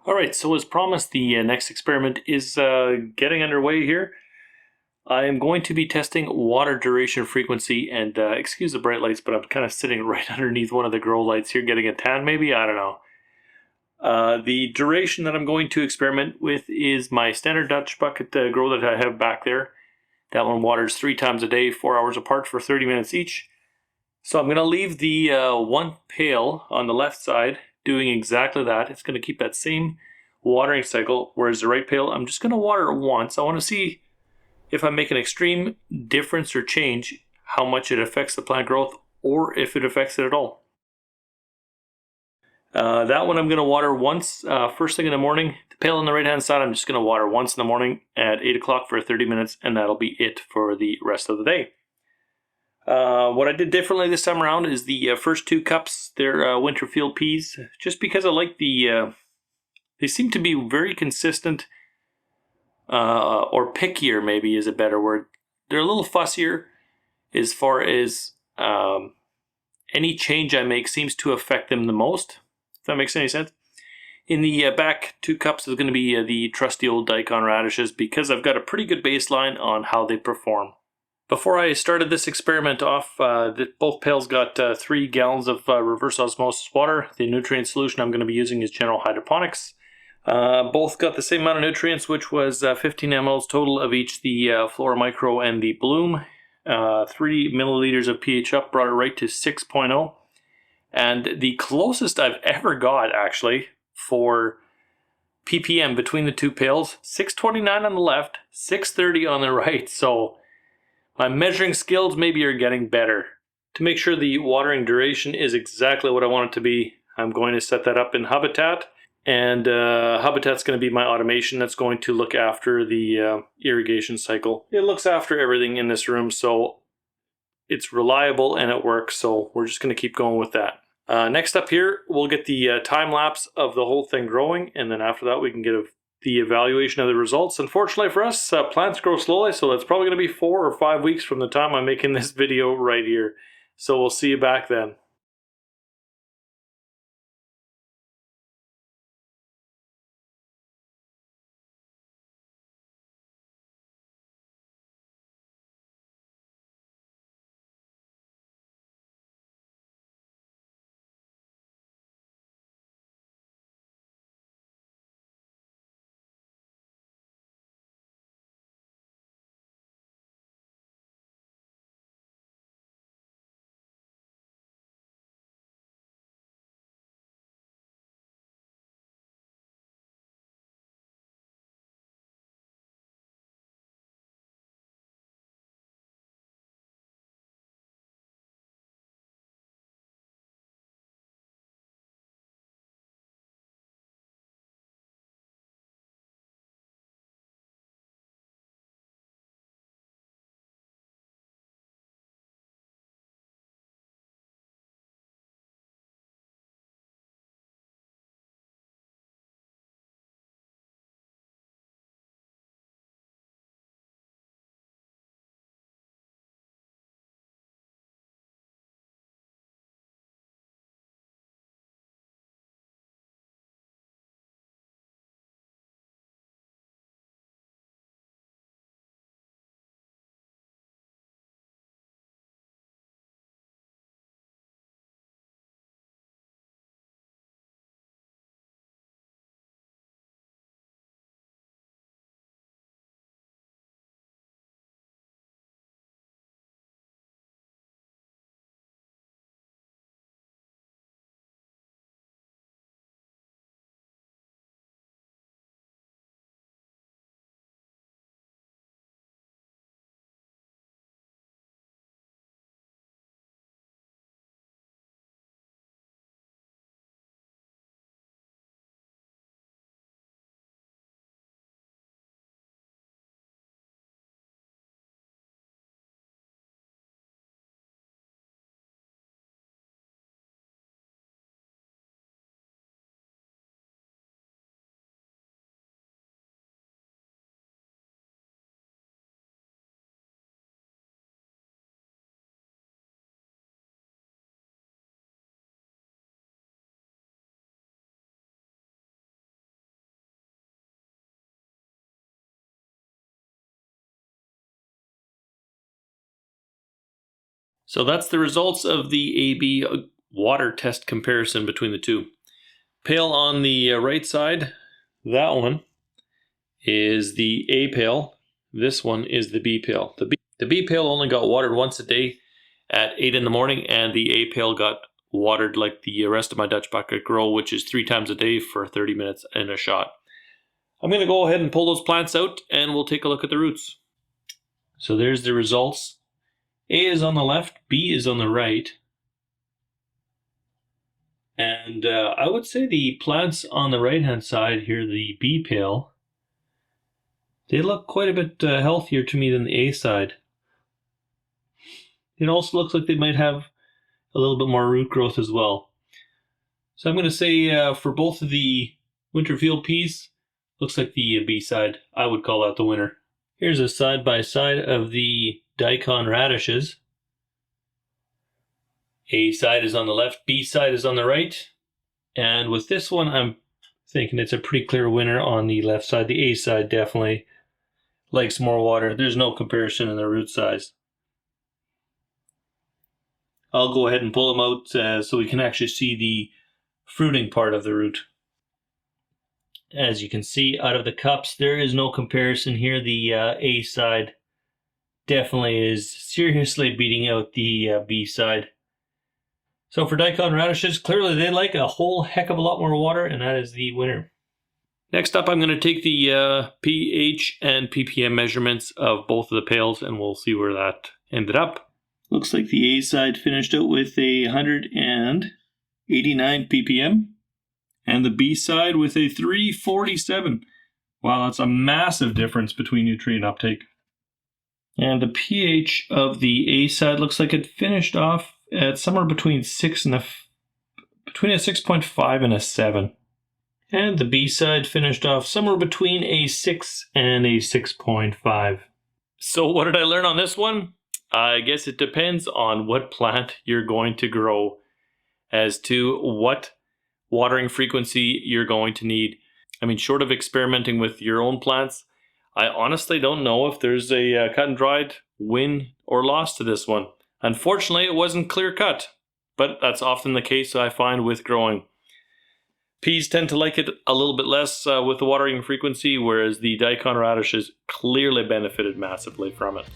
Alright, so as promised, the next experiment is getting underway here. I am going to be testing water duration frequency, and excuse the bright lights, but I'm kind of sitting right underneath one of the grow lights here getting a tan maybe, I don't know. The duration that I'm going to experiment with is my standard Dutch bucket grow that I have back there. That one waters 3 times a day, 4 hours apart for 30 minutes each. So I'm going to leave the one pail on the left side doing exactly that. It's going to keep that same watering cycle, whereas the right pail, I'm just going to water it once. I want to see if I make an extreme difference or change, how much it affects the plant growth, or if it affects it at all. That one I'm going to water once, first thing in the morning. The pail on the right hand side, I'm just going to water once in the morning at 8 o'clock for 30 minutes, and that'll be it for the rest of the day. What I did differently this time around is the first 2 cups, they're winter field peas, just because I like they seem to be very consistent, or pickier maybe is a better word. They're a little fussier as far as any change I make seems to affect them the most, if that makes any sense. In the back 2 cups is going to be the trusty old Daikon radishes, because I've got a pretty good baseline on how they perform. Before I started this experiment off, both pails got 3 gallons of reverse osmosis water. The nutrient solution I'm going to be using is General Hydroponics. Both got the same amount of nutrients, which was 15 mLs total of each, the Flora Micro and the Bloom. 3 milliliters of pH up brought it right to 6.0. And the closest I've ever got, actually, for PPM between the 2 pails, 629 on the left, 630 on the right. So my measuring skills maybe are getting better. To make sure the watering duration is exactly what I want it to be, I'm going to set that up in Habitat. And Habitat's going to be my automation that's going to look after the irrigation cycle. It looks after everything in this room, so it's reliable and it works, so we're just going to keep going with that. Next up here, we'll get the time lapse of the whole thing growing, and then after that we can get the evaluation of the results. Unfortunately for us, plants grow slowly, so that's probably going to be 4 or 5 weeks from the time I'm making this video right here. So we'll see you back then. So that's the results of the AB water test comparison between the two. Pail on the right side, that one is the A pail. This one is the B pail. The B pail only got watered once a day at 8 in the morning, and the A pail got watered like the rest of my Dutch bucket grow, which is 3 times a day for 30 minutes in a shot. I'm going to go ahead and pull those plants out, and we'll take a look at the roots. So there's the results. A is on the left, B is on the right. And I would say the plants on the right-hand side here, the B pail, they look quite a bit healthier to me than the A side. It also looks like they might have a little bit more root growth as well. So I'm going to say for both of the winter field peas, looks like the B side. I would call that the winner. Here's a side-by-side of the Daikon radishes. A side is on the left, B side is on the right. And with this one, I'm thinking it's a pretty clear winner on the left side. The A side definitely likes more water. There's no comparison in the root size. I'll go ahead and pull them out so we can actually see the fruiting part of the root. As you can see out of the cups, there is no comparison here. The A side definitely is seriously beating out the B side. So for Daikon radishes, clearly they like a whole heck of a lot more water, and that is the winner. Next up, I'm going to take the pH and PPM measurements of both of the pails, and we'll see where that ended up. Looks like the A side finished out with 189 ppm, and the B side with 347. Wow, that's a massive difference between nutrient uptake. And the pH of the A side looks like it finished off at somewhere between 6.5 and a 7. And the B side finished off somewhere between a 6 and a 6.5. So what did I learn on this one? I guess it depends on what plant you're going to grow as to what watering frequency you're going to need. I mean, short of experimenting with your own plants, I honestly don't know if there's a cut and dried win or loss to this one. Unfortunately, it wasn't clear cut, but that's often the case I find with growing. Peas tend to like it a little bit less with the watering frequency, whereas the Daikon radishes clearly benefited massively from it.